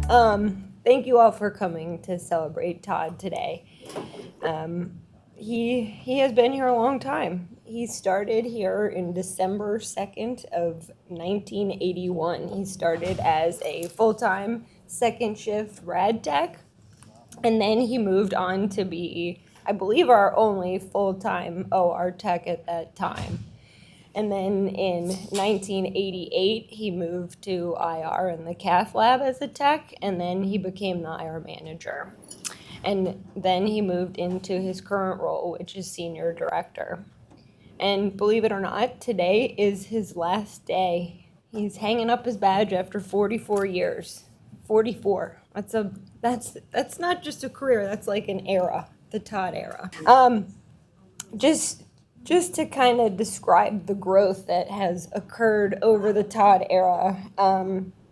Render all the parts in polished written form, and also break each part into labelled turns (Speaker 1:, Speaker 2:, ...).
Speaker 1: Thank you all for coming to celebrate Todd today. He has been here a long time. He started here in December 2nd of 1981. He started as a full-time second shift rad tech, and then he moved on to be, I believe, our only full-time OR tech at that time. And then in 1988, he moved to IR in the cath lab as a tech, and then he became the IR manager. And then he moved into his current role, which is senior director. And believe it or not, today is his last day. He's hanging up his badge after 44 years. 44. That's not just a career, that's like an era, the Todd era. Just to kind of describe the growth that has occurred over the Todd era,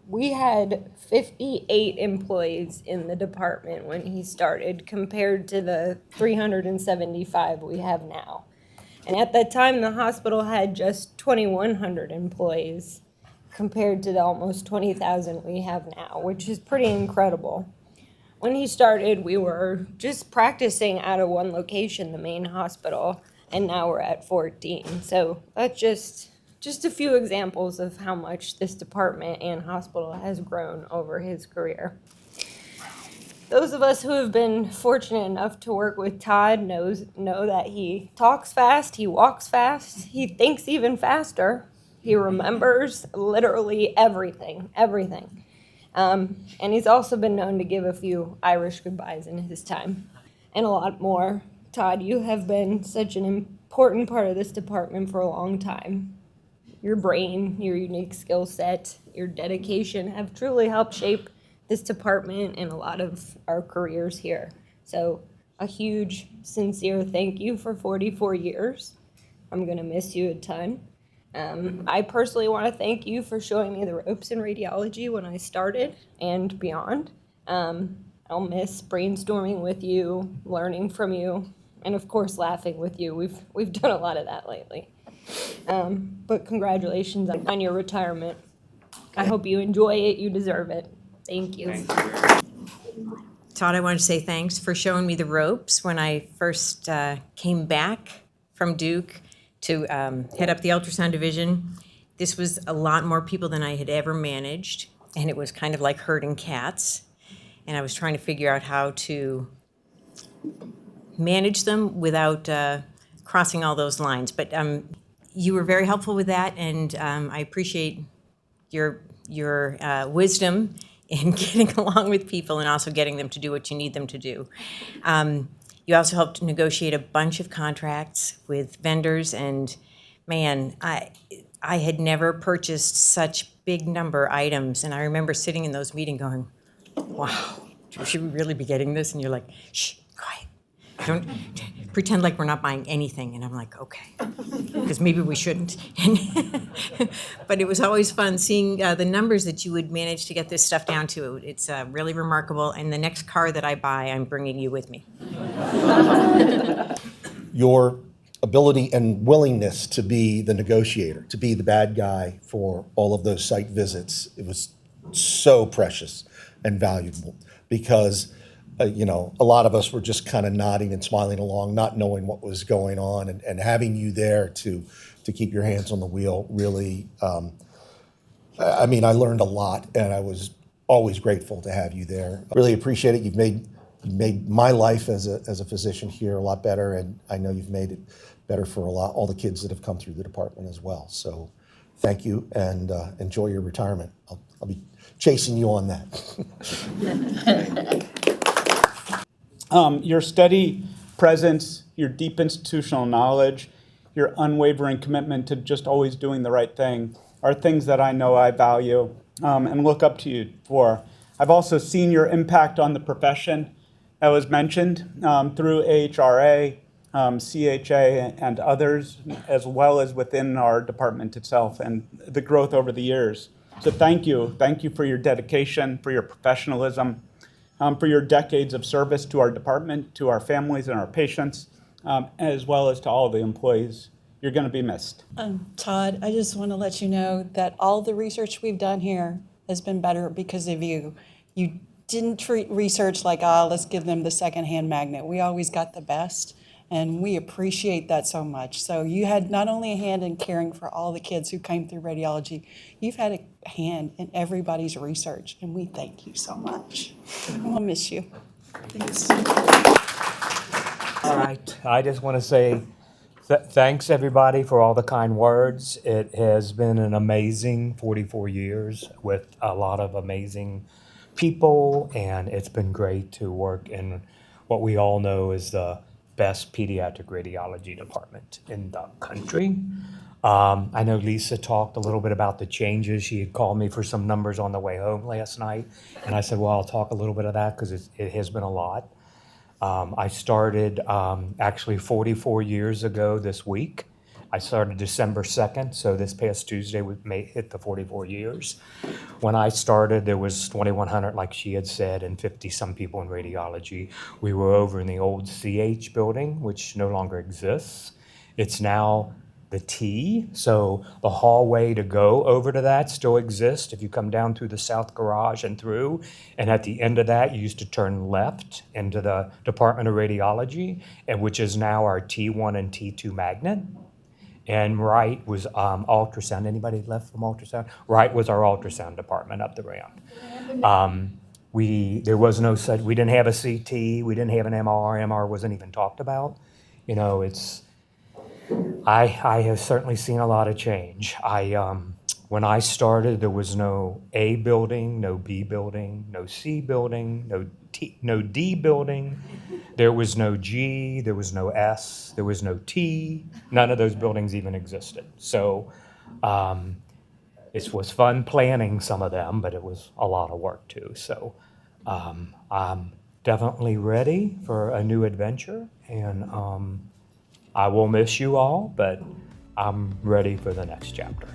Speaker 1: we had 58 employees in the department when he started compared to the 375 we have now. And at that time, the hospital had just 2,100 employees compared to the almost 20,000 we have now, which is pretty incredible. When he started, we were just practicing out of one location, the main hospital, and now we're at 14. So that's just a few examples of how much this department and hospital has grown over his career. Those of us who have been fortunate enough to work with Todd know that he talks fast, he walks fast, he thinks even faster, he remembers literally everything. And he's also been known to give a few Irish goodbyes in his time, and a lot more. Todd, you have been such an important part of this department for a long time. Your brain, your unique skill set, your dedication have truly helped shape this department and a lot of our careers here. So a huge, sincere thank you for 44 years. I'm gonna miss you a ton. I personally wanna thank you for showing me the ropes in radiology when I started and beyond. I'll miss brainstorming with you, learning from you, and of course laughing with you. We've done a lot of that lately. But congratulations on your retirement. I hope you enjoy it, you deserve it. Thank you.
Speaker 2: Todd, I want to say thanks for showing me the ropes when I first came back from Duke to head up the ultrasound division. This was a lot more people than I had ever managed, and it was kind of like herding cats. And I was trying to figure out how to manage them without crossing all those lines. But you were very helpful with that, and I appreciate your wisdom in getting along with people and also getting them to do what you need them to do. You also helped negotiate a bunch of contracts with vendors, and man, I had never purchased such big number items, and I remember sitting in those meetings going, wow, should we really be getting this? And you're like, shh, quiet. Don't pretend like we're not buying anything. And I'm like, okay, because maybe we shouldn't. But it was always fun seeing the numbers that you would manage to get this stuff down to. It's really remarkable. And the next car that I buy, I'm bringing you with me.
Speaker 3: Your ability and willingness to be the negotiator, to be the bad guy for all of those site visits, it was so precious and valuable because a lot of us were just kind of nodding and smiling along, not knowing what was going on, and having you there to keep your hands on the wheel really, I learned a lot, and I was always grateful to have you there. Really appreciate it. You've made my life as a physician here a lot better, and I know you've made it better for all the kids that have come through the department as well. So thank you, and enjoy your retirement. I'll be chasing you on that.
Speaker 4: Your steady presence, your deep institutional knowledge, your unwavering commitment to just always doing the right thing are things that I know I value and look up to you for. I've also seen your impact on the profession that was mentioned through AHRA, CHA, and others, as well as within our department itself and the growth over the years. So thank you. Thank you for your dedication, for your professionalism, for your decades of service to our department, to our families and our patients, as well as to all the employees. You're going to be missed.
Speaker 5: Todd, I just want to let you know that all the research we've done here has been better because of you. You didn't treat research like, let's give them the secondhand magnet. We always got the best, and we appreciate that so much. So you had not only a hand in caring for all the kids who came through radiology, you've had a hand in everybody's research, and we thank you so much. We'll miss you. Thanks.
Speaker 6: All right, I just want to say thanks everybody for all the kind words. It has been an amazing 44 years with a lot of amazing people, and it's been great to work in what we all know is the best pediatric radiology department in the country. I know Lisa talked a little bit about the changes. She had called me for some numbers on the way home last night, and I said, well, I'll talk a little bit of that because it has been a lot. I started actually 44 years ago this week. I started December 2nd, so this past Tuesday we may hit the 44 years. When I started, there was 2,100, like she had said, and 50-some people in radiology. We were over in the old CH building, which no longer exists. It's now the T, so the hallway to go over to that still exists. If you come down through the south garage and through, and at the end of that, you used to turn left into the Department of Radiology, and which is now our T1 and T2 magnet. And right was ultrasound. Anybody left from ultrasound? Right was our ultrasound department up the ramp. There was no such, we didn't have a CT, we didn't have an MR. MR wasn't even talked about. You know, I have certainly seen a lot of change. When I started, there was no A building, no B building, no C building, no D building. There was no G, there was no S, there was no T. None of those buildings even existed. So it was fun planning some of them, but it was a lot of work too. So I'm definitely ready for a new adventure, and I will miss you all, but I'm ready for the next chapter.